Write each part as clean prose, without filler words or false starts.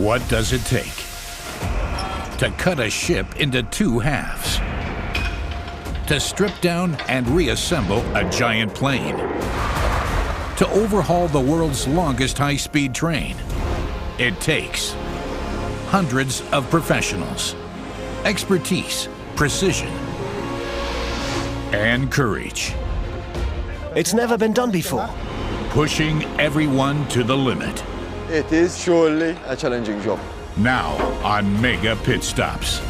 What does it take to cut a ship into two halves? To strip down and reassemble a giant plane? To overhaul the world's longest high-speed train? It takes hundreds of professionals, expertise, precision, and courage. It's never been done before. Pushing everyone to the limit. It is surely a challenging job. Now on Mega Pit Stops.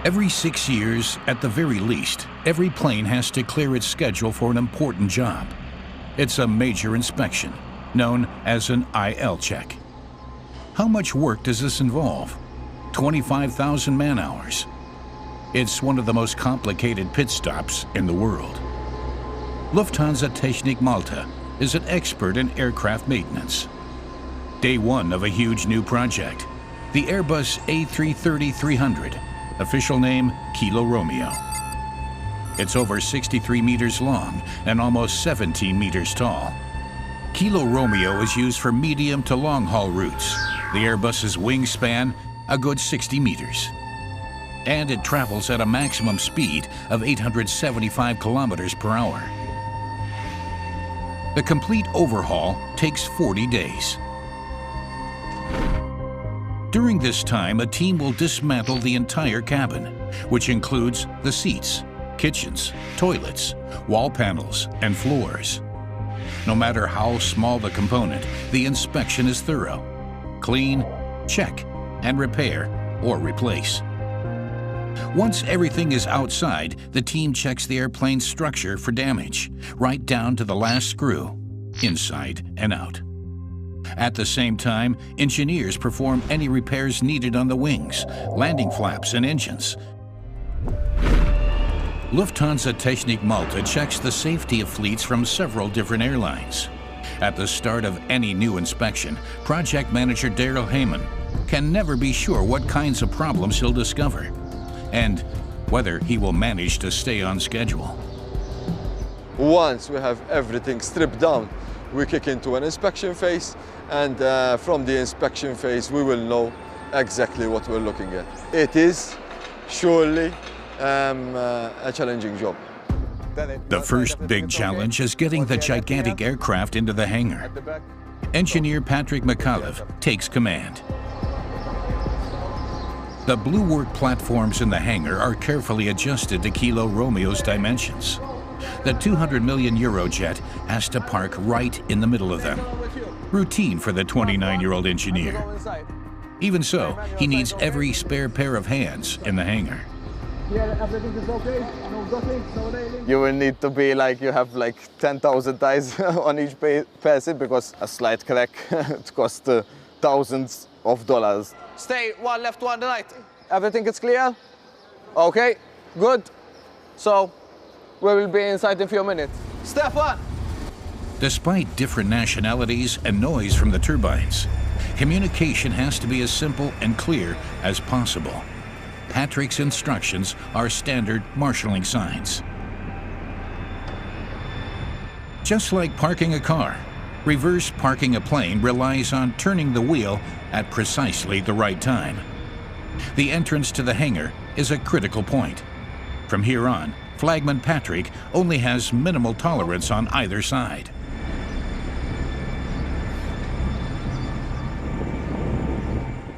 Every 6 years, at the very least, every plane has to clear its schedule for an important job. It's a major inspection, known as an IL check. How much work does this involve? 25,000 man-hours. It's one of the most complicated pit stops in the world. Lufthansa Technik Malta is an expert in aircraft maintenance. Day one of a huge new project, the Airbus A330-300, official name Kilo Romeo. It's over 63 meters long and almost 17 meters tall. Kilo Romeo is used for medium to long-haul routes. The Airbus's wingspan a good 60 meters. And it travels at a maximum speed of 875 kilometers per hour. The complete overhaul takes 40 days. During this time, a team will dismantle the entire cabin, which includes the seats, kitchens, toilets, wall panels, and floors. No matter how small the component, the inspection is thorough. Clean, check, and repair or replace. Once everything is outside, the team checks the airplane's structure for damage, right down to the last screw, inside and out. At the same time, engineers perform any repairs needed on the wings, landing flaps, and engines. Lufthansa Technik Malta checks the safety of fleets from several different airlines. At the start of any new inspection, project manager Daryl Heyman can never be sure what kinds of problems he'll discover and whether he will manage to stay on schedule. Once we have everything stripped down, we kick into an inspection phase, and from the inspection phase we will know exactly what we're looking at. It is surely a challenging job. The first big challenge is getting the gigantic aircraft into the hangar. Engineer Patrick McAuliffe takes command. The blue work platforms in the hangar are carefully adjusted to Kilo Romeo's dimensions. The 200 million euro jet has to park right in the middle of them. Routine for the 29-year-old engineer. Even so, he needs every spare pair of hands in the hangar. Everything is okay? No docking, no nailing? You will need to be like, you have like 10,000 eyes on each person, because a slight crack it costs thousands of dollars. Stay, one left, one right. Everything is clear? Okay, good. So, we will be inside in a few minutes. Step one. Despite different nationalities and noise from the turbines, communication has to be as simple and clear as possible. Patrick's instructions are standard marshalling signs. Just like parking a car, reverse parking a plane relies on turning the wheel at precisely the right time. The entrance to the hangar is a critical point. From here on, Flagman Patrick only has minimal tolerance on either side.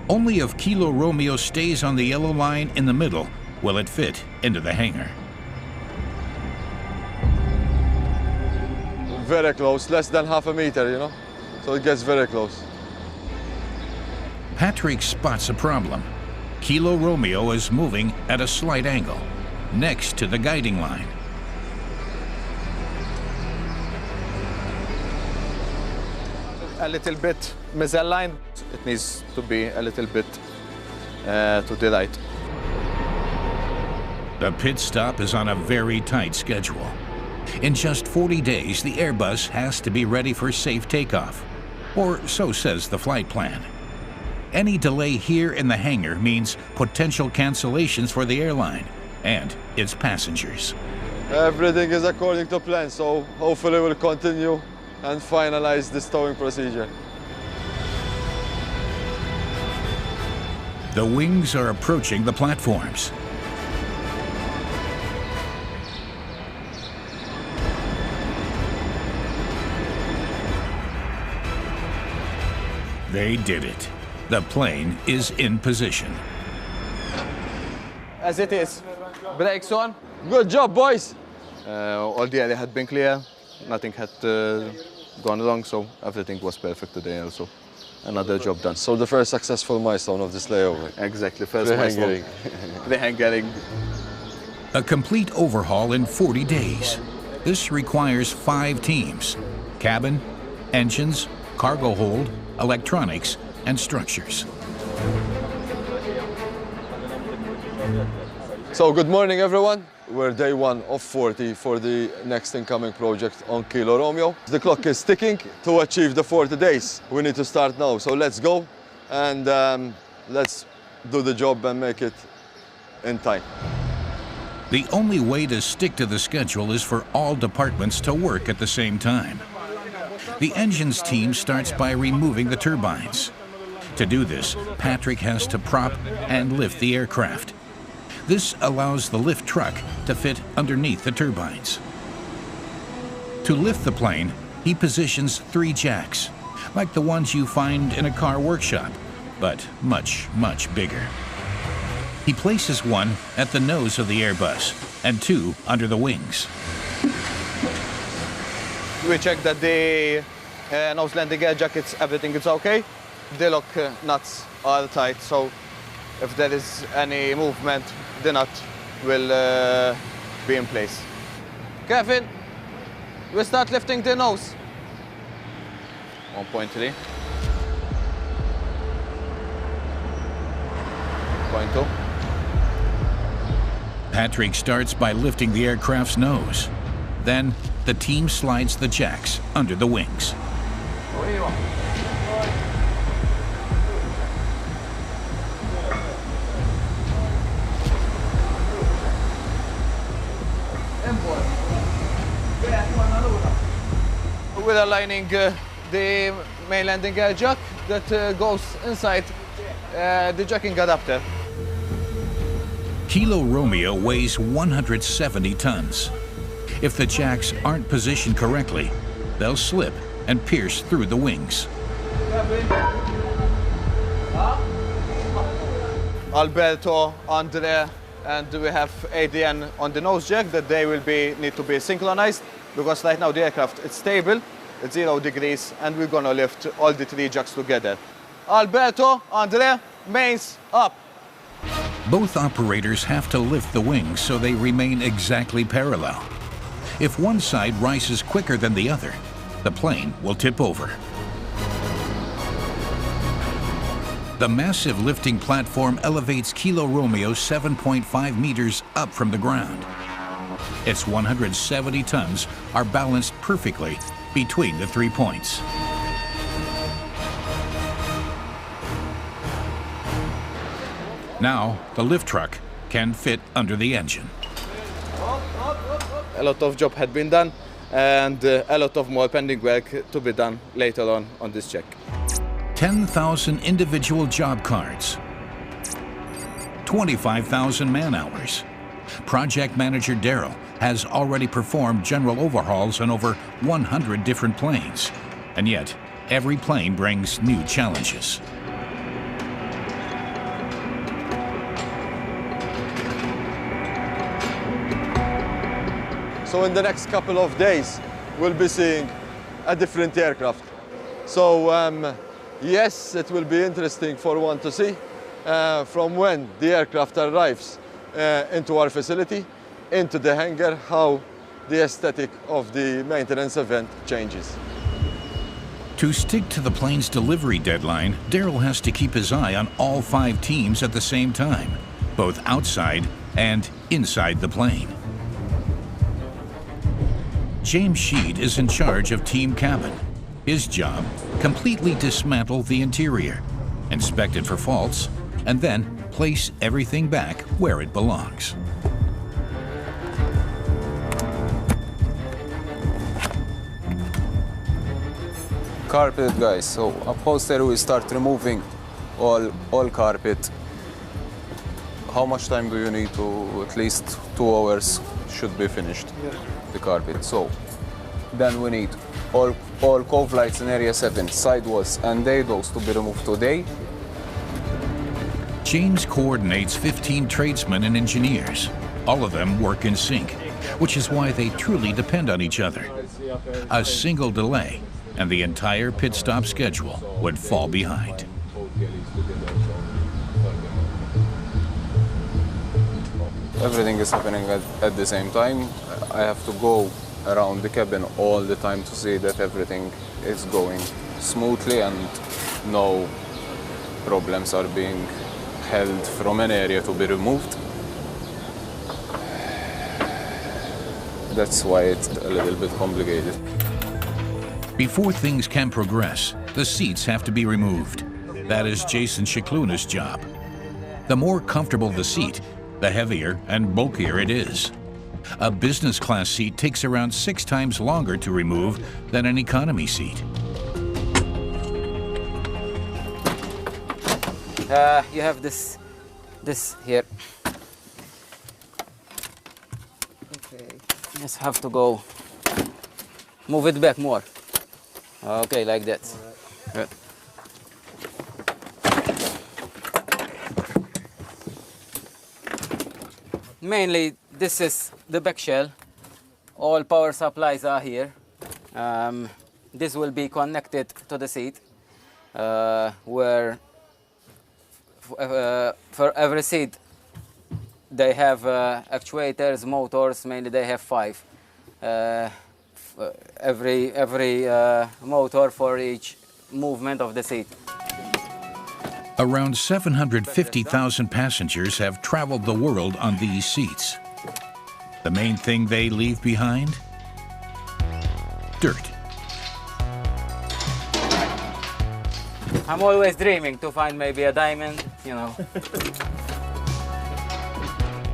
Only if Kilo Romeo stays on the yellow line in the middle will it fit into the hangar. Very close, less than half a meter, you know? So it gets very close. Patrick spots a problem. Kilo Romeo is moving at a slight angle, next to the guiding line. A little bit misaligned. It needs to be a little bit to the right. The pit stop is on a very tight schedule. In just 40 days, the Airbus has to be ready for safe takeoff, or so says the flight plan. Any delay here in the hangar means potential cancellations for the airline and its passengers. Everything is according to plan, so hopefully we'll continue and finalize this towing procedure. The wings are approaching the platforms. They did it. The plane is in position. As it is. Brakes on. Good job, boys! All the area had been clear. Nothing had gone wrong, so everything was perfect today also. Another job done. So the first successful milestone of this layover. Exactly, first milestone. The hangering. A complete overhaul in 40 days. This requires 5 teams: cabin, engines, cargo hold, electronics, and structures. So good morning, everyone. We're day 1 of 40 for the next incoming project on Kilo Romeo. The clock is ticking to achieve the 40 days. We need to start now, so let's go and let's do the job and make it in time. The only way to stick to the schedule is for all departments to work at the same time. The engines team starts by removing the turbines. To do this, Patrick has to prop and lift the aircraft. This allows the lift truck to fit underneath the turbines. To lift the plane, he positions 3 jacks, like the ones you find in a car workshop, but much, much bigger. He places one at the nose of the Airbus and 2 under the wings. We check that the nose landing gear jackets, everything is okay. The lock nuts are tight, so if there is any movement, the nut will be in place. Kevin, we start lifting the nose. 1.3. 0.2. Patrick starts by lifting the aircraft's nose. Then, the team slides the jacks under the wings. We're aligning the main landing gear jack that goes inside the jacking adapter. Kilo Romeo weighs 170 tons. If the jacks aren't positioned correctly, they'll slip and pierce through the wings. Alberto, Andre, and we have ADN on the nose jack that they will need to be synchronized, because right now the aircraft is stable, it's 0 degrees, and we're gonna lift all the 3 jacks together. Alberto, Andre, mains up. Both operators have to lift the wings so they remain exactly parallel. If one side rises quicker than the other, the plane will tip over. The massive lifting platform elevates Kilo Romeo 7.5 meters up from the ground. Its 170 tons are balanced perfectly between the 3 points. Now, the lift truck can fit under the engine. A lot of job had been done, and a lot of more pending work to be done later on this check. 10,000 individual job cards, 25,000 man-hours. Project manager Daryl has already performed general overhauls on over 100 different planes, and yet every plane brings new challenges. So in the next couple of days, we'll be seeing a different aircraft. So yes, it will be interesting for one to see from when the aircraft arrives into our facility, into the hangar, how the aesthetic of the maintenance event changes. To stick to the plane's delivery deadline, Daryl has to keep his eye on all 5 teams at the same time, both outside and inside the plane. James Sheed is in charge of Team Cabin. His job, completely dismantle the interior inspect it for faults, and then place everything back where it belongs. Carpet, guys. So upholstery we start removing all carpet. How much time do you need to? At least 2 hours should be finished, the carpet. So then we need all cove lights in area 7, sidewalls and dados to be removed today. James coordinates 15 tradesmen and engineers. All of them work in sync, which is why they truly depend on each other. A single delay, and the entire pit stop schedule would fall behind. Everything is happening at the same time. I have to go around the cabin all the time to see that everything is going smoothly and no problems are being held from an area to be removed. That's why it's a little bit complicated. Before things can progress, the seats have to be removed. That is Jason Shikluna's job. The more comfortable the seat, the heavier and bulkier it is. A business class seat takes around 6 times longer to remove than an economy seat. You have this here. Okay. Just have to go. Move it back more. Okay, like that. Good. Mainly, this is the back shell. All power supplies are here. This will be connected to the seat, where for every seat they have actuators, motors. Mainly, they have 5. Every motor for each movement of the seat. Around 750,000 passengers have traveled the world on these seats. The main thing they leave behind? Dirt. I'm always dreaming to find maybe a diamond, you know.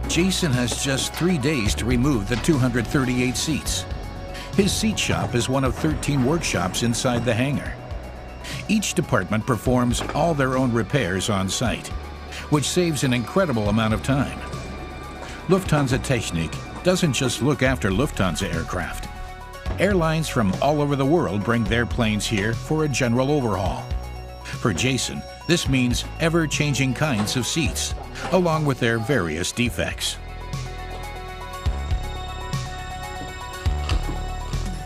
Jason has just 3 days to remove the 238 seats. His seat shop is one of 13 workshops inside the hangar. Each department performs all their own repairs on site, which saves an incredible amount of time. Lufthansa Technik doesn't just look after Lufthansa aircraft. Airlines from all over the world bring their planes here for a general overhaul. For Jason, this means ever-changing kinds of seats, along with their various defects.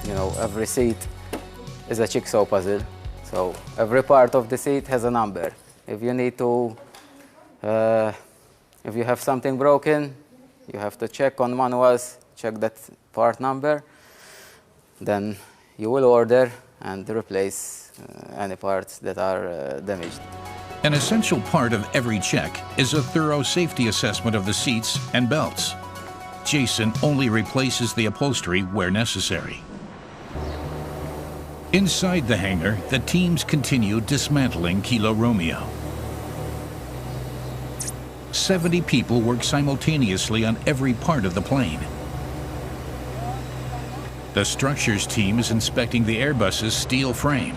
You know, every seat is a jigsaw puzzle. So every part of the seat has a number. If you need to, if you have something broken, you have to check on manuals, check that part number. Then you will order and replace any parts that are damaged. An essential part of every check is a thorough safety assessment of the seats and belts. Jason only replaces the upholstery where necessary. Inside the hangar, the teams continue dismantling Kilo Romeo. 70 people work simultaneously on every part of the plane. The structures team is inspecting the Airbus's steel frame.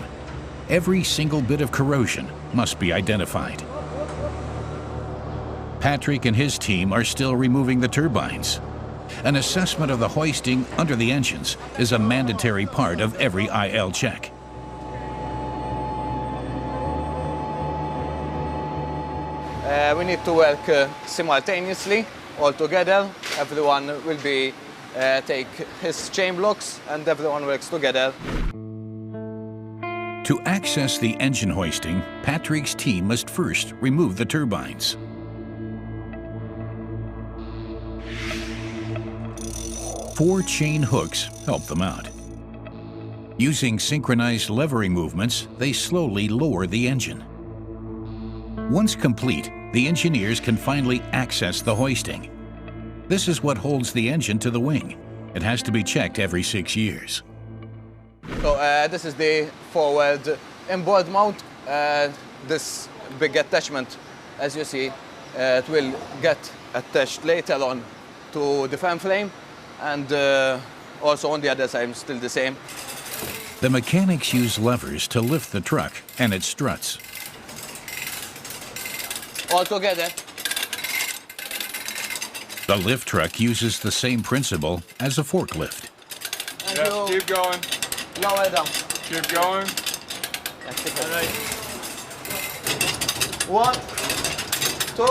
Every single bit of corrosion must be identified. Patrick and his team are still removing the turbines. An assessment of the hoisting under the engines is a mandatory part of every IL check. We need to work simultaneously, all together. Everyone will be take his chain blocks and everyone works together. To access the engine hoisting, Patrick's team must first remove the turbines. Four chain hooks help them out. Using synchronized levering movements, they slowly lower the engine. Once complete, the engineers can finally access the hoisting. This is what holds the engine to the wing. It has to be checked every 6 years. So this is the forward inboard mount. This big attachment, as you see. It will get attached later on to the fan frame, and also on the other side, still the same. The mechanics use levers to lift the truck and its struts. All together. The lift truck uses the same principle as a forklift. And Yeah, you keep going. lower down. Keep going. All right. 1, 2,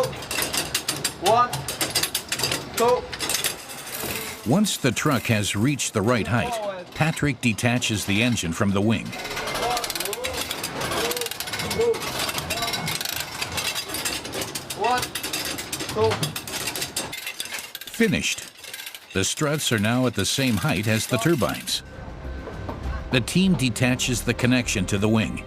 1, 2. Once the truck has reached the right height, Patrick detaches the engine from the wing. One, two. Finished. The struts are now at the same height as the turbines. The team detaches the connection to the wing.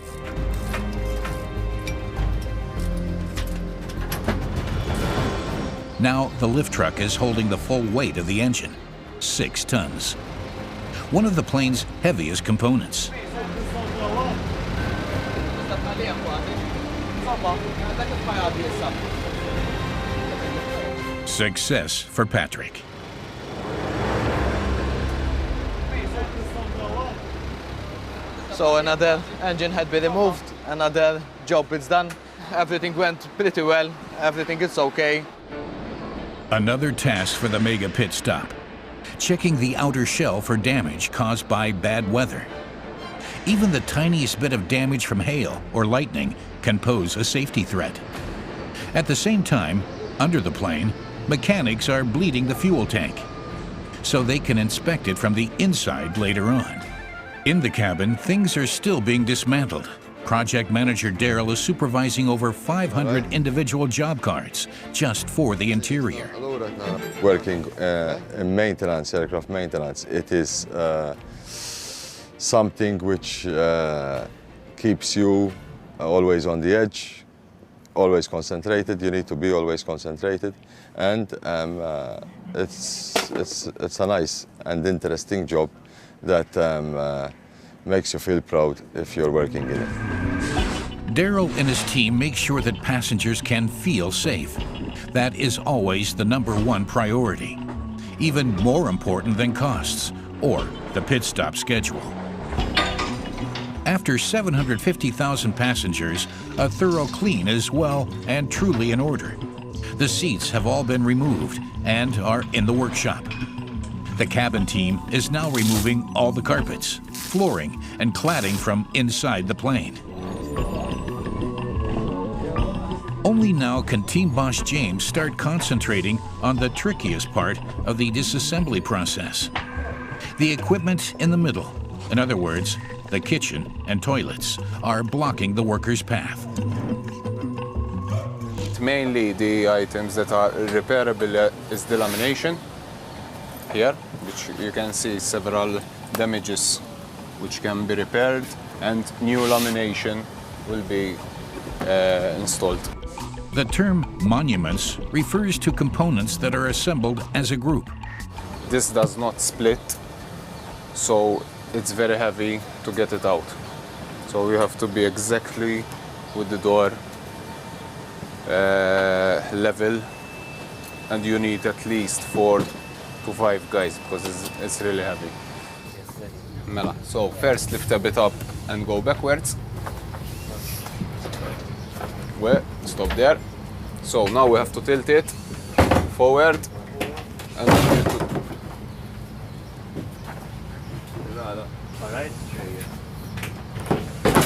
Now the lift truck is holding the full weight of the engine, 6 tons. One of the plane's heaviest components. Success for Patrick. So another engine had been removed, another job is done. Everything went pretty well, everything is okay. Another task for the mega pit stop. Checking the outer shell for damage caused by bad weather. Even the tiniest bit of damage from hail or lightning can pose a safety threat. At the same time, under the plane, mechanics are bleeding the fuel tank, so they can inspect it from the inside later on. In the cabin, things are still being dismantled. Project manager Daryl is supervising over 500 individual job cards just for the interior. Working in maintenance, aircraft maintenance, it is something which keeps you always on the edge, always concentrated. You need to be always concentrated, and it's a nice and interesting job that makes you feel proud if you're working in it. Daryl and his team make sure that passengers can feel safe. That is always the #1 priority, even more important than costs or the pit stop schedule. After 750,000 passengers, a thorough clean is well and truly in order. The seats have all been removed and are in the workshop. The cabin team is now removing all the carpets, flooring, and cladding from inside the plane. Only now can Team Boss James start concentrating on the trickiest part of the disassembly process. The equipment in the middle, in other words, the kitchen and toilets, are blocking the workers' path. Mainly the items that are repairable is the lamination here, which you can see several damages which can be repaired, and new lamination will be installed. The term monuments refers to components that are assembled as a group. This does not split, so it's very heavy to get it out. So you have to be exactly with the door level, and you need at least 4 to 5 guys because it's really heavy. So first lift a bit up and go backwards. Stop there. So now we have to tilt it forward and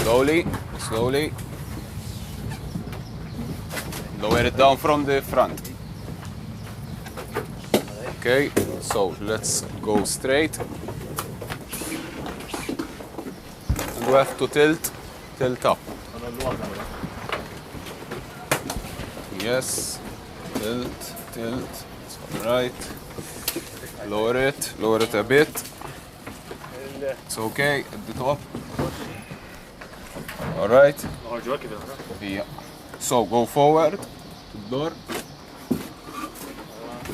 slowly, slowly. Lower it down from the front. Okay, so let's go straight. And we have to tilt up. Yes, tilt, it's all right. Lower it a bit. It's okay at the top. All right. Yeah. So go forward to the door.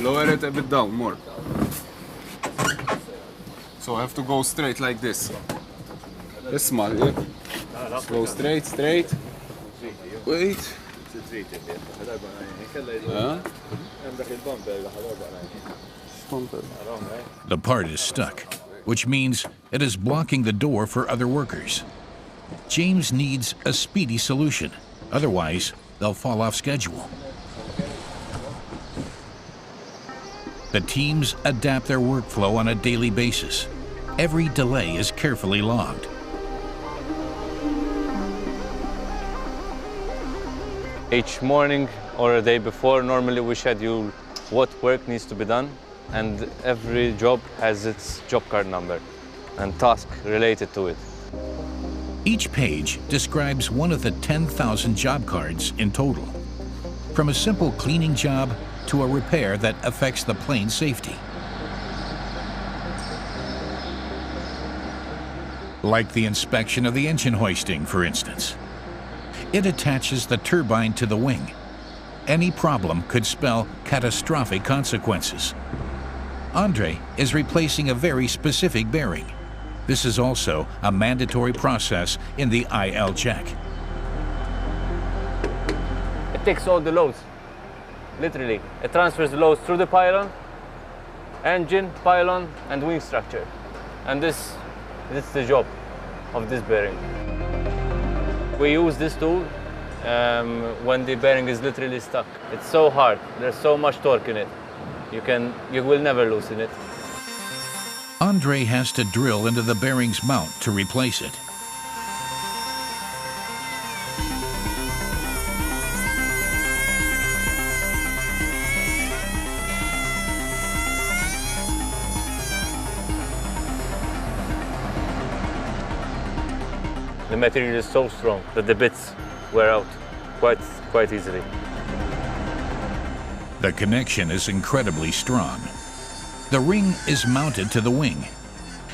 Lower it a bit down more. So I have to go straight like this. Go straight. Wait. The part is stuck, which means it is blocking the door for other workers. James needs a speedy solution, otherwise they'll fall off schedule. The teams adapt their workflow on a daily basis. Every delay is carefully logged. Each morning or a day before, normally we schedule what work needs to be done, and every job has its job card number and task related to it. Each page describes one of the 10,000 job cards in total, from a simple cleaning job to a repair that affects the plane's safety. Like the inspection of the engine hoisting, for instance. It attaches the turbine to the wing. Any problem could spell catastrophic consequences. Andre is replacing a very specific bearing. This is also a mandatory process in the IL check. It takes all the loads, literally. It transfers the loads through the pylon, engine, pylon, and wing structure. And this is the job of this bearing. We use this tool when the bearing is literally stuck. It's so hard. There's so much torque in it. You will never loosen it. Andre has to drill into the bearing's mount to replace it. The material is so strong that the bits wear out quite easily. The connection is incredibly strong. The ring is mounted to the wing.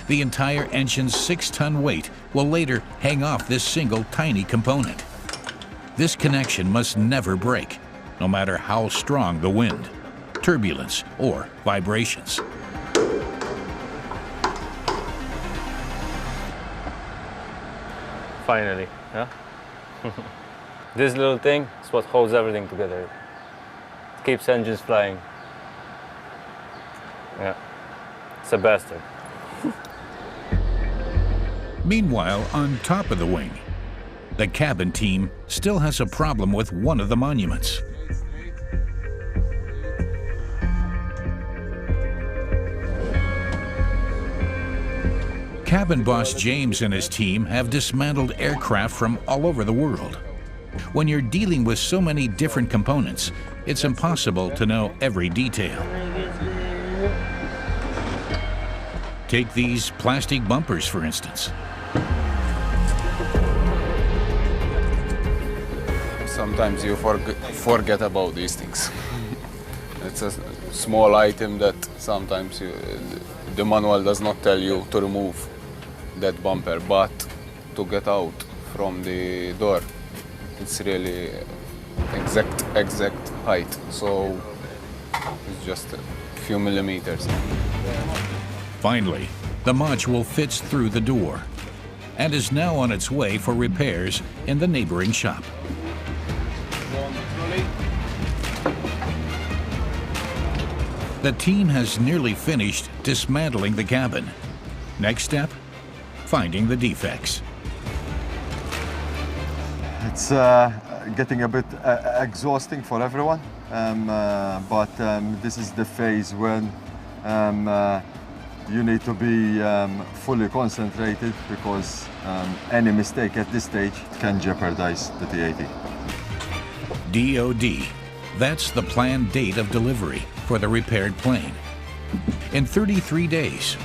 The entire engine's 6-ton weight will later hang off this single tiny component. This connection must never break, no matter how strong the wind, turbulence, or vibrations. Finally, yeah? This little thing is what holds everything together. It keeps engines flying. Yeah, it's a bastard. Meanwhile, on top of the wing, the cabin team still has a problem with one of the monuments. Cabin boss James and his team have dismantled aircraft from all over the world. When you're dealing with so many different components, it's impossible to know every detail. Take these plastic bumpers, for instance. Sometimes you forget about these things. It's a small item that sometimes the manual does not tell you to remove that bumper, but to get out from the door, it's really exact height. So it's just a few millimeters. Finally, the module fits through the door and is now on its way for repairs in the neighboring shop. The team has nearly finished dismantling the cabin. Next step, finding the defects. It's getting a bit exhausting for everyone, but this is the phase when you need to be fully concentrated, because any mistake at this stage can jeopardize the T-80. DOD, that's the planned date of delivery for the repaired plane. In 33 days.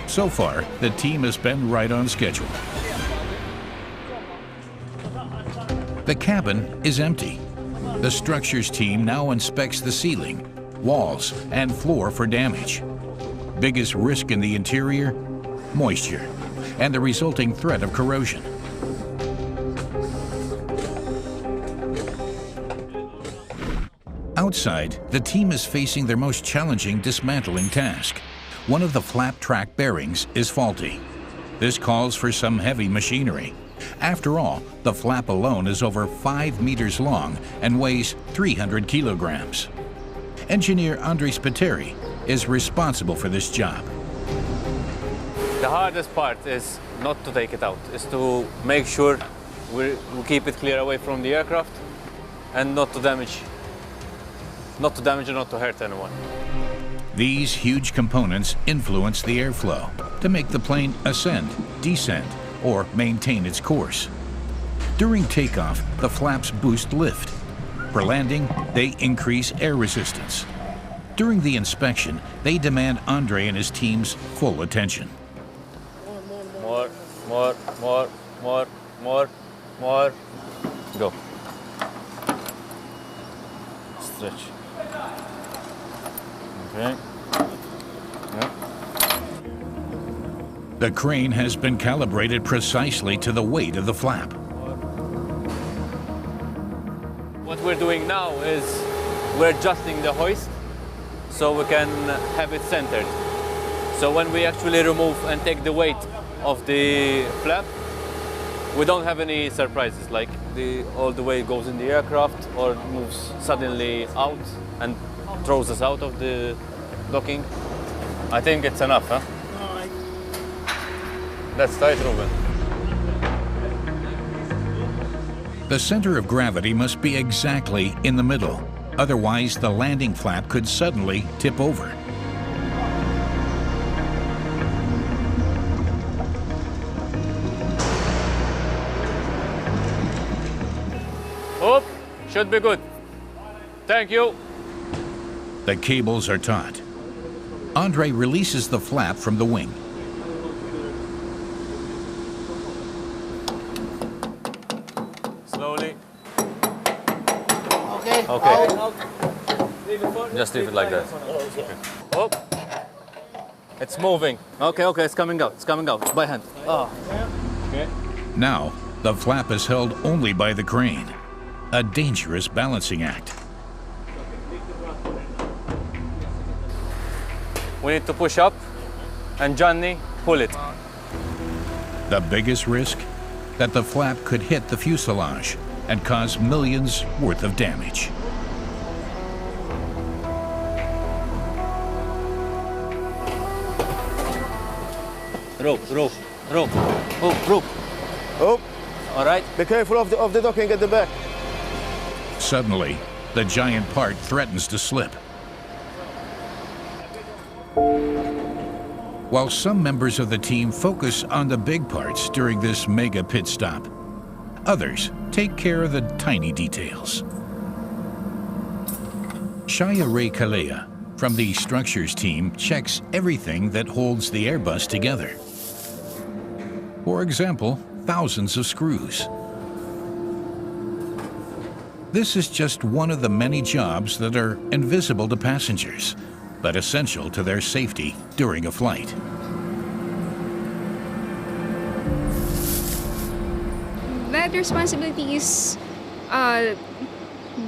So far, the team has been right on schedule. The cabin is empty. The structures team now inspects the ceiling, walls, and floor for damage. Biggest risk in the interior? Moisture, and the resulting threat of corrosion. Outside, the team is facing their most challenging dismantling task. One of the flap track bearings is faulty. This calls for some heavy machinery, After all, the flap alone is over 5 meters long and weighs 300 kilograms. Engineer Andrei Spiteri is responsible for this job. The hardest part is not to take it out, is to make sure we keep it clear away from the aircraft and not to damage or not to hurt anyone. These huge components influence the airflow to make the plane ascend, descend, or maintain its course. During takeoff, the flaps boost lift. For landing, they increase air resistance. During the inspection, they demand Andre and his team's full attention. More. Go. Stretch. Okay. Yeah. The crane has been calibrated precisely to the weight of the flap. What we're doing now is we're adjusting the hoist so we can have it centered. So when we actually remove and take the weight of the flap, we don't have any surprises, like all the weight goes in the aircraft or moves suddenly out and throws us out of the docking. I think it's enough, huh? That's tight, Ruben. The center of gravity must be exactly in the middle. Otherwise, the landing flap could suddenly tip over. Oh, should be good. Thank you. The cables are taut. Andre releases the flap from the wing. Slowly. Okay. Okay. Just leave it like that. Okay. Oh. It's moving. Okay, it's coming out. It's coming out by hand. Oh. Okay. Now, the flap is held only by the crane. A dangerous balancing act. We need to push up and Johnny, pull it. The biggest risk? That the flap could hit the fuselage and cause millions worth of damage. Rope. Oh, rope. Oh, All right. be careful of the docking at the back. Suddenly, the giant part threatens to slip. While some members of the team focus on the big parts during this mega pit stop, others take care of the tiny details. Shaya Ray Kalea from the structures team checks everything that holds the Airbus together. For example, thousands of screws. This is just one of the many jobs that are invisible to passengers, but essential to their safety during a flight. That responsibility is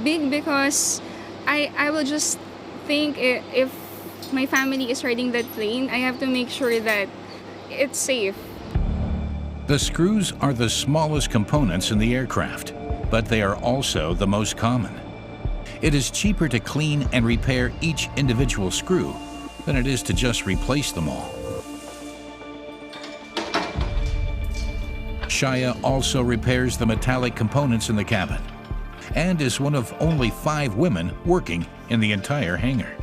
big because I will just think if my family is riding that plane, I have to make sure that it's safe. The screws are the smallest components in the aircraft, but they are also the most common. It is cheaper to clean and repair each individual screw than it is to just replace them all. Shaya also repairs the metallic components in the cabin and is one of only 5 women working in the entire hangar.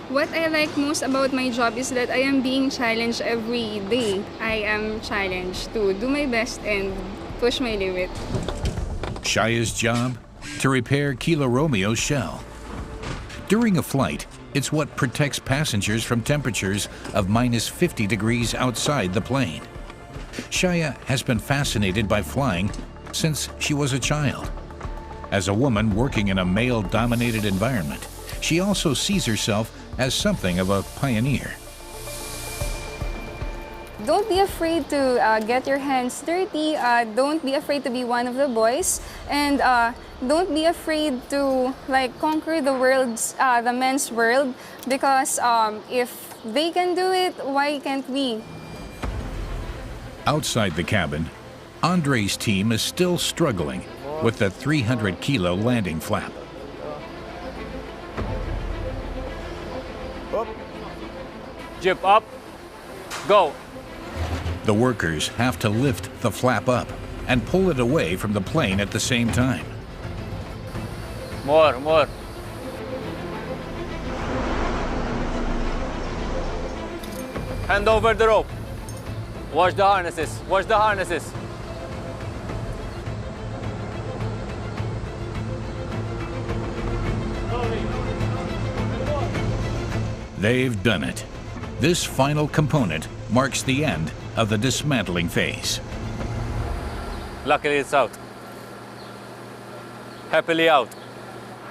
What I like most about my job is that I am being challenged every day. I am challenged to do my best and push my limit. Shaya's job? To repair Kilo Romeo's shell. During a flight, it's what protects passengers from temperatures of minus 50 degrees outside the plane. Shaya has been fascinated by flying since she was a child. As a woman working in a male-dominated environment, she also sees herself as something of a pioneer. Don't be afraid to get your hands dirty. Don't be afraid to be one of the boys, and don't be afraid to conquer the world's the men's world. Because if they can do it, why can't we? Outside the cabin, Andre's team is still struggling with the 300-kilo landing flap. Up. Jib up. Go. The workers have to lift the flap up and pull it away from the plane at the same time. More, more. Hand over the rope. Watch the harnesses. Watch the harnesses. They've done it. This final component marks the end of the dismantling phase. Luckily it's out. Happily out.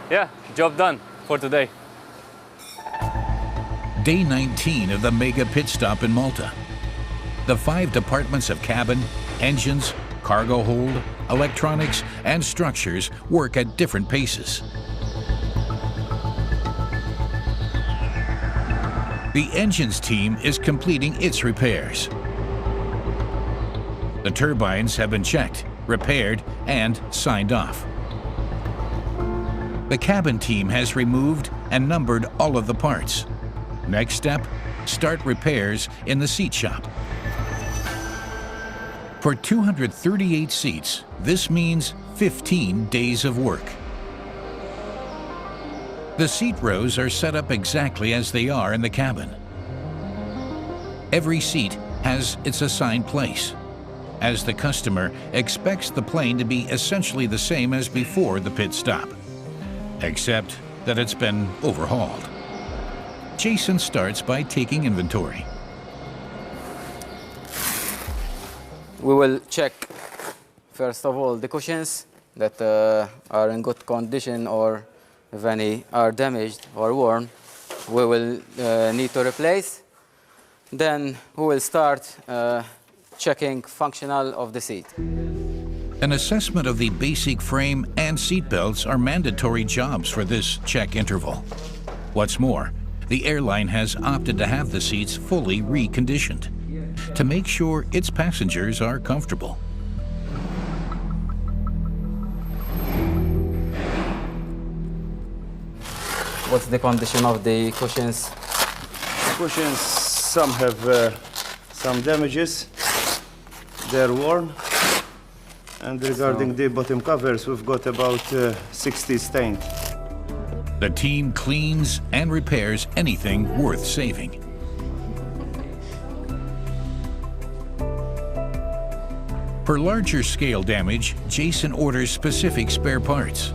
Yeah, job done for today. Day 19 of the mega pit stop in Malta. The 5 departments of cabin, engines, cargo hold, electronics, and structures work at different paces. The engines team is completing its repairs. The turbines have been checked, repaired, and signed off. The cabin team has removed and numbered all of the parts. Next step, start repairs in the seat shop. For 238 seats, this means 15 days of work. The seat rows are set up exactly as they are in the cabin. Every seat has its assigned place, as the customer expects the plane to be essentially the same as before the pit stop, except that it's been overhauled. Jason starts by taking inventory. We will check, first of all, the cushions that are in good condition, or if any are damaged or worn, we will need to replace. Then we will start checking functional of the seat. An assessment of the basic frame and seat belts are mandatory jobs for this check interval. What's more, the airline has opted to have the seats fully reconditioned to make sure its passengers are comfortable. What's the condition of the cushions? Cushions, some have some damages. They're worn. And regarding the bottom covers, we've got about 60 stained. The team cleans and repairs anything worth saving. For larger scale damage, Jason orders specific spare parts.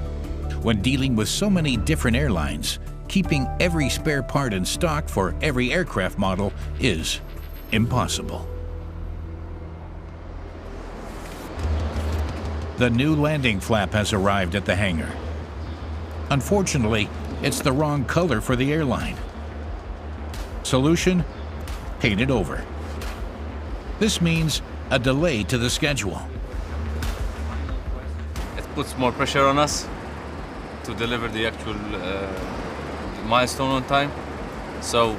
When dealing with so many different airlines, keeping every spare part in stock for every aircraft model is impossible. The new landing flap has arrived at the hangar. Unfortunately, it's the wrong color for the airline. Solution? Paint it over. This means a delay to the schedule. It puts more pressure on us to deliver the actual milestone on time. So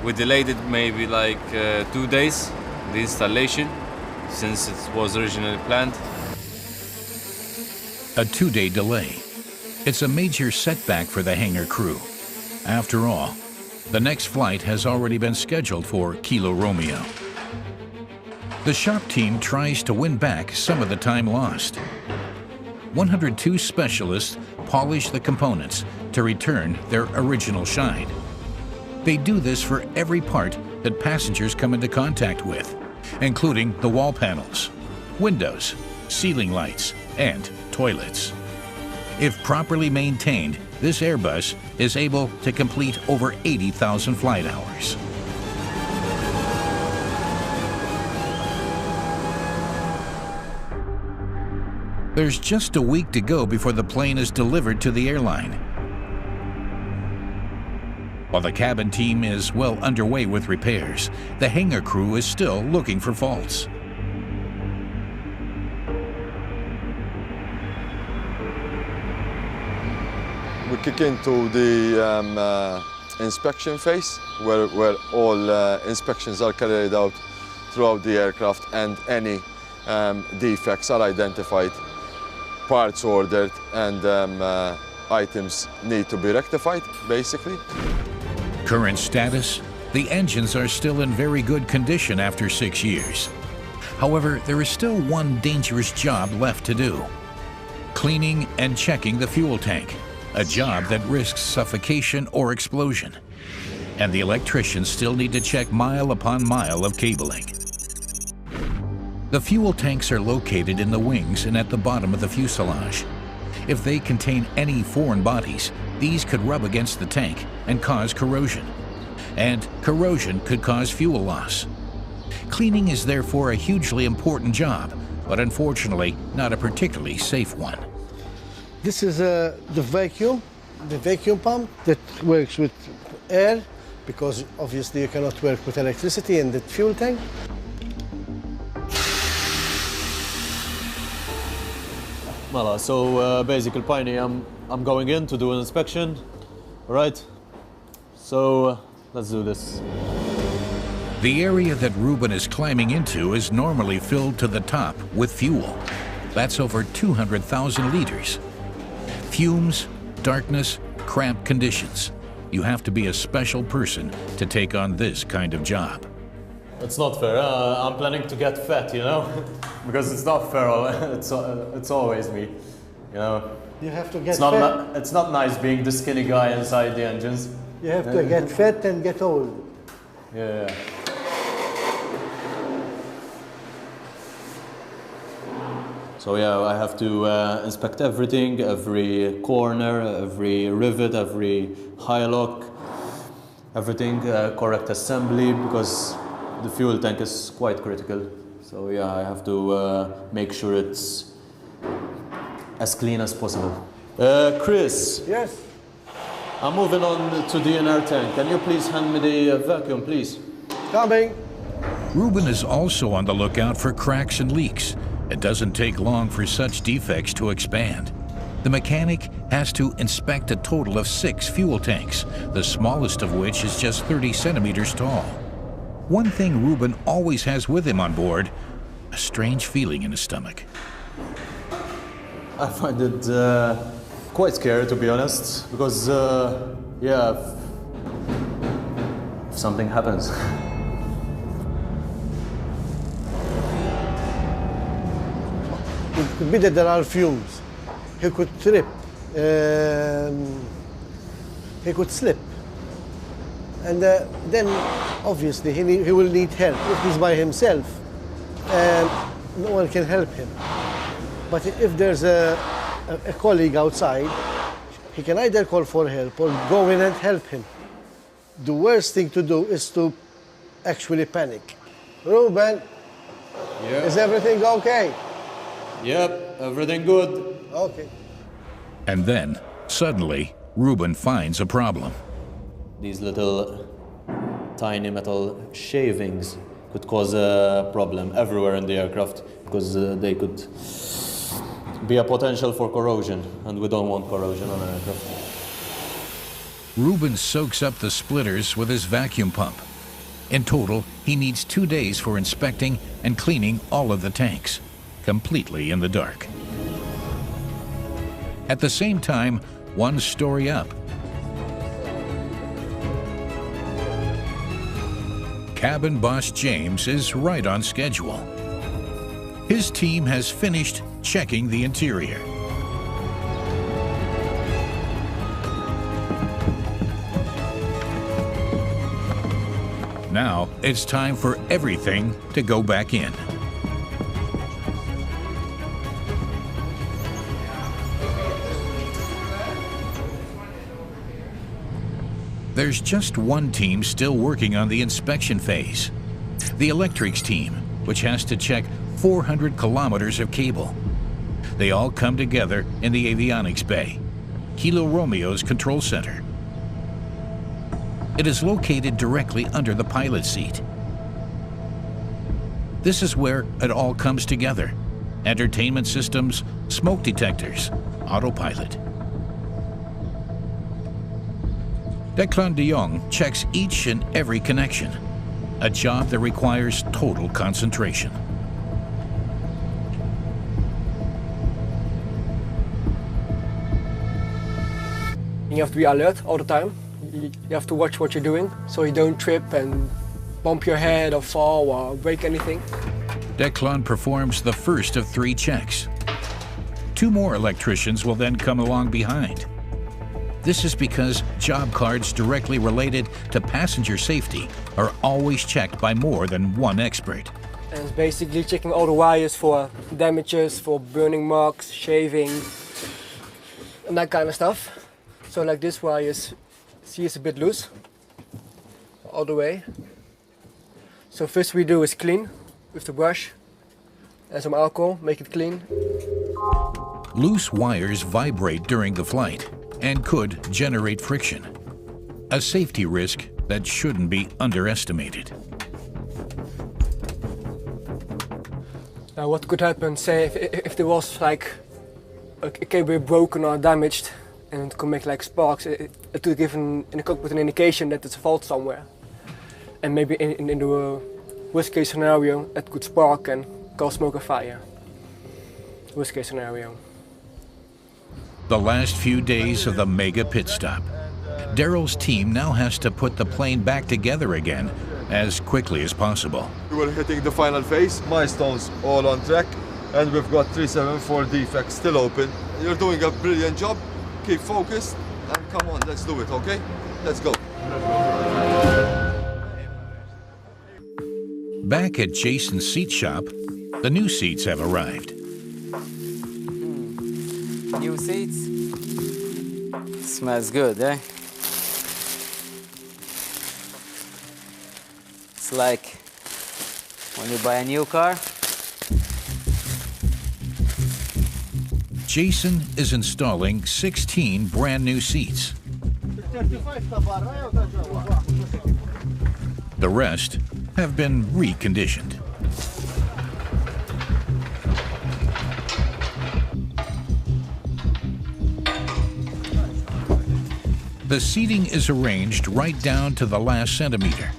we delayed it maybe like 2 days, the installation, since it was originally planned. A 2-day delay. It's a major setback for the hangar crew. After all, the next flight has already been scheduled for Kilo Romeo. The shop team tries to win back some of the time lost. 102 specialists polish the components to return their original shine. They do this for every part that passengers come into contact with, including the wall panels, windows, ceiling lights, and toilets. If properly maintained, this Airbus is able to complete over 80,000 flight hours. There's just a week to go before the plane is delivered to the airline. While the cabin team is well underway with repairs, the hangar crew is still looking for faults. We kick into the inspection phase, where all inspections are carried out throughout the aircraft and any defects are identified, parts ordered, and items need to be rectified, basically. Current status: the engines are still in very good condition after 6 years. However, there is still one dangerous job left to do: cleaning and checking the fuel tank, a job that risks suffocation or explosion. And the electricians still need to check mile upon mile of cabling. The fuel tanks are located in the wings and at the bottom of the fuselage. If they contain any foreign bodies, these could rub against the tank and cause corrosion. And corrosion could cause fuel loss. Cleaning is therefore a hugely important job, but unfortunately not a particularly safe one. This is the vacuum pump that works with air, because obviously you cannot work with electricity in the fuel tank. Well, so basically, Piney, I'm going in to do an inspection. All right, so let's do this. The area that Ruben is climbing into is normally filled to the top with fuel. That's over 200,000 liters. Fumes, darkness, cramped conditions. You have to be a special person to take on this kind of job. It's not fair. I'm planning to get fat, you know, because it's not fair. It's always me, you know. You have to get fat. It's not nice being the skinny guy inside the engines. You have to get fat and get old. Yeah. So yeah, I have to inspect everything, every corner, every rivet, every high lock, everything, correct assembly, because the fuel tank is quite critical. So yeah, I have to make sure it's as clean as possible. Chris. Yes? I'm moving on to the inner tank. Can you please hand me the vacuum, please? Coming. Ruben is also on the lookout for cracks and leaks. It doesn't take long for such defects to expand. The mechanic has to inspect a total of 6 fuel tanks, the smallest of which is just 30 centimeters tall. One thing Ruben always has with him on board: a strange feeling in his stomach. I find it quite scary, to be honest, because, yeah, if something happens. It could be that there are fumes. He could trip. He could slip. And then, obviously, he will need help. If he's by himself, no one can help him. But if there's a colleague outside, he can either call for help or go in and help him. The worst thing to do is to actually panic. Ruben, yeah. Is everything okay? Yep, everything good. Okay. And then, suddenly, Ruben finds a problem. These little tiny metal shavings could cause a problem everywhere in the aircraft, because they could be a potential for corrosion, and we don't want corrosion on an aircraft. Ruben soaks up the splitters with his vacuum pump. In total, he needs 2 days for inspecting and cleaning all of the tanks, completely in the dark. At the same time, one story up, cabin boss James is right on schedule. His team has finished checking the interior. Now it's time for everything to go back in. There's just one team still working on the inspection phase. The electrics team, which has to check 400 kilometers of cable. They all come together in the avionics bay, Kilo Romeo's control center. It is located directly under the pilot seat. This is where it all comes together: entertainment systems, smoke detectors, autopilot. Declan de Jong checks each and every connection, a job that requires total concentration. You have to be alert all the time. You have to watch what you're doing so you don't trip and bump your head or fall or break anything. Declan performs the first of 3 checks. 2 more electricians will then come along behind. This is because job cards directly related to passenger safety are always checked by more than one expert. And it's basically checking all the wires for damages, for burning marks, shaving, and that kind of stuff. So like this wire is, see, it's a bit loose all the way. So first we do is clean with the brush and some alcohol, make it clean. Loose wires vibrate during the flight and could generate friction, a safety risk that shouldn't be underestimated. Now what could happen, say if there was like a cable broken or damaged and it could make like sparks, it would give in the cockpit an indication that there's a fault somewhere. And maybe in the worst case scenario, it could spark and cause smoke or fire. Worst case scenario. The last few days of the mega pit stop. Daryl's team now has to put the plane back together again as quickly as possible. We're hitting the final phase, milestones all on track, and we've got 374 defects still open. You're doing a brilliant job. Keep focused and come on, let's do it, okay? Let's go. Back at Jason's seat shop, the new seats have arrived. New seats. Smells good, eh? It's like when you buy a new car. Jason is installing 16 brand new seats. The rest have been reconditioned. The seating is arranged right down to the last centimeter.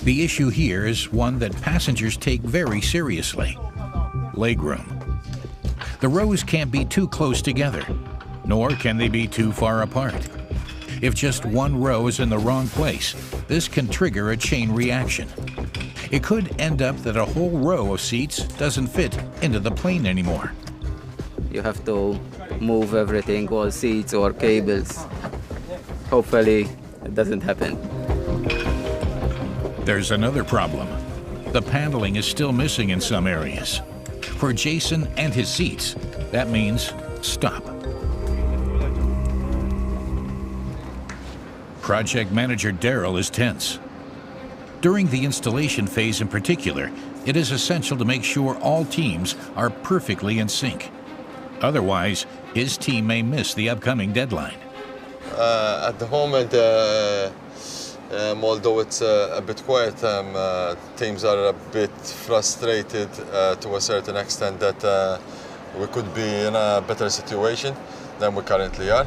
The issue here is one that passengers take very seriously: legroom. The rows can't be too close together, nor can they be too far apart. If just one row is in the wrong place, this can trigger a chain reaction. It could end up that a whole row of seats doesn't fit into the plane anymore. You have to move everything, all seats or cables. Hopefully, it doesn't happen. There's another problem. The paneling is still missing in some areas. For Jason and his seats, that means stop. Project manager Daryl is tense. During the installation phase in particular, it is essential to make sure all teams are perfectly in sync. Otherwise, his team may miss the upcoming deadline. At the moment, although it's a bit quiet, teams are a bit frustrated to a certain extent that we could be in a better situation than we currently are.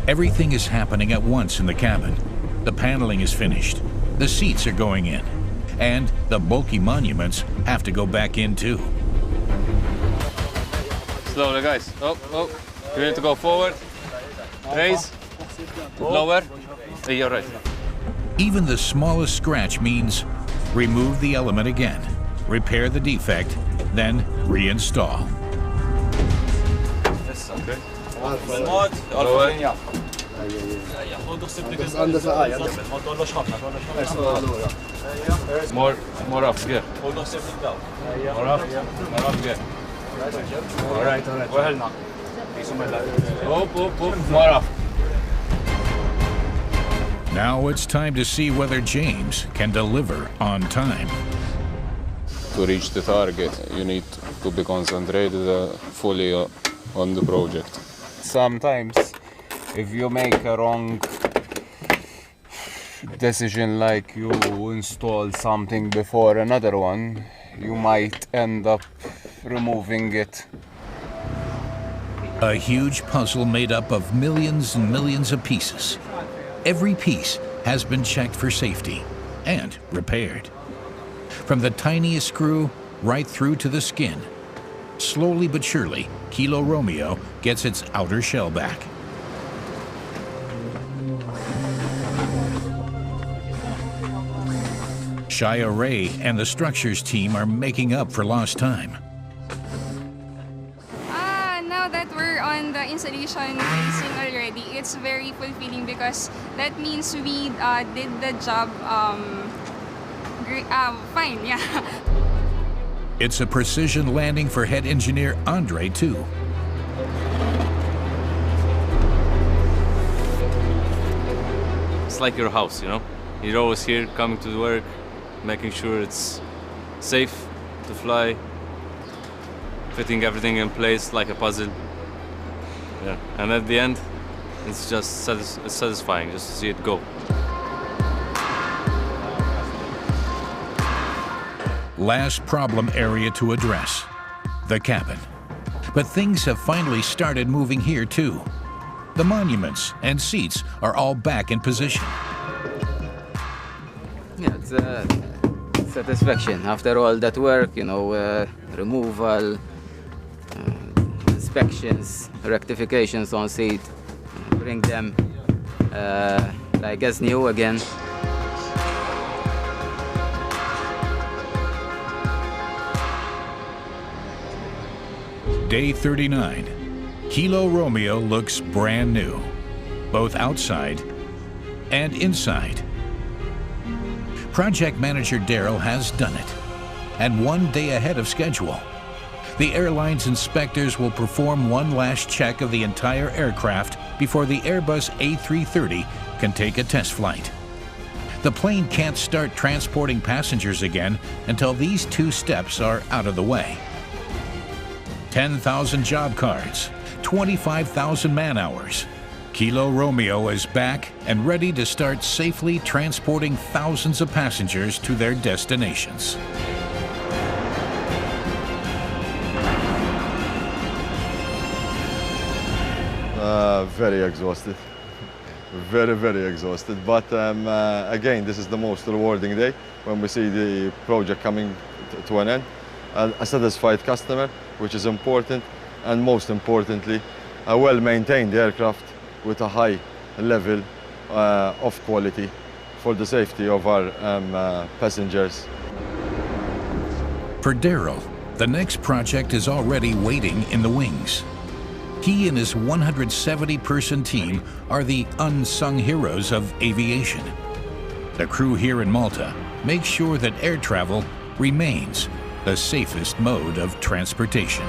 Everything is happening at once in the cabin. The paneling is finished, the seats are going in, and the bulky monuments have to go back in too. Slowly, guys. Oh, oh. You need to go forward. Raise. Lower. Hey, you're right. Even the smallest scratch means remove the element again, repair the defect, then reinstall. Yes, okay. More off, yeah. More off, more off, yeah. All right, all right. Go ahead now. More off. Now it's time to see whether James can deliver on time. To reach the target, you need to be concentrated fully on the project. Sometimes, if you make a wrong decision, like you install something before another one, you might end up removing it. A huge puzzle made up of millions and millions of pieces. Every piece has been checked for safety and repaired. From the tiniest screw right through to the skin, slowly but surely, Kilo Romeo gets its outer shell back. Shia Ray and the structures team are making up for lost time. Now that we're on the installation facing already, it's very fulfilling because that means we did the job fine, yeah. It's a precision landing for head engineer Andre, too. It's like your house, you know? You're always here, coming to work, making sure it's safe to fly, fitting everything in place like a puzzle. Yeah. And at the end, it's just satisfying just to see it go. Last problem area to address, the cabin. But things have finally started moving here too. The monuments and seats are all back in position. Yeah, it's satisfaction. After all that work, you know, removal, inspections, rectifications on seat, bring them like as new again. Day 39. Kilo Romeo looks brand new, both outside and inside. Project manager Daryl has done it, and 1 day ahead of schedule. The airline's inspectors will perform one last check of the entire aircraft before the Airbus A330 can take a test flight. The plane can't start transporting passengers again until these 2 steps are out of the way. 10,000 job cards, 25,000 man-hours. Kilo Romeo is back and ready to start safely transporting thousands of passengers to their destinations. Very exhausted. Very exhausted. But again, this is the most rewarding day when we see the project coming to an end. A satisfied customer, which is important, and most importantly, a well-maintained aircraft with a high level of quality for the safety of our passengers. For Daryl, the next project is already waiting in the wings. He and his 170-person team are the unsung heroes of aviation. The crew here in Malta makes sure that air travel remains the safest mode of transportation.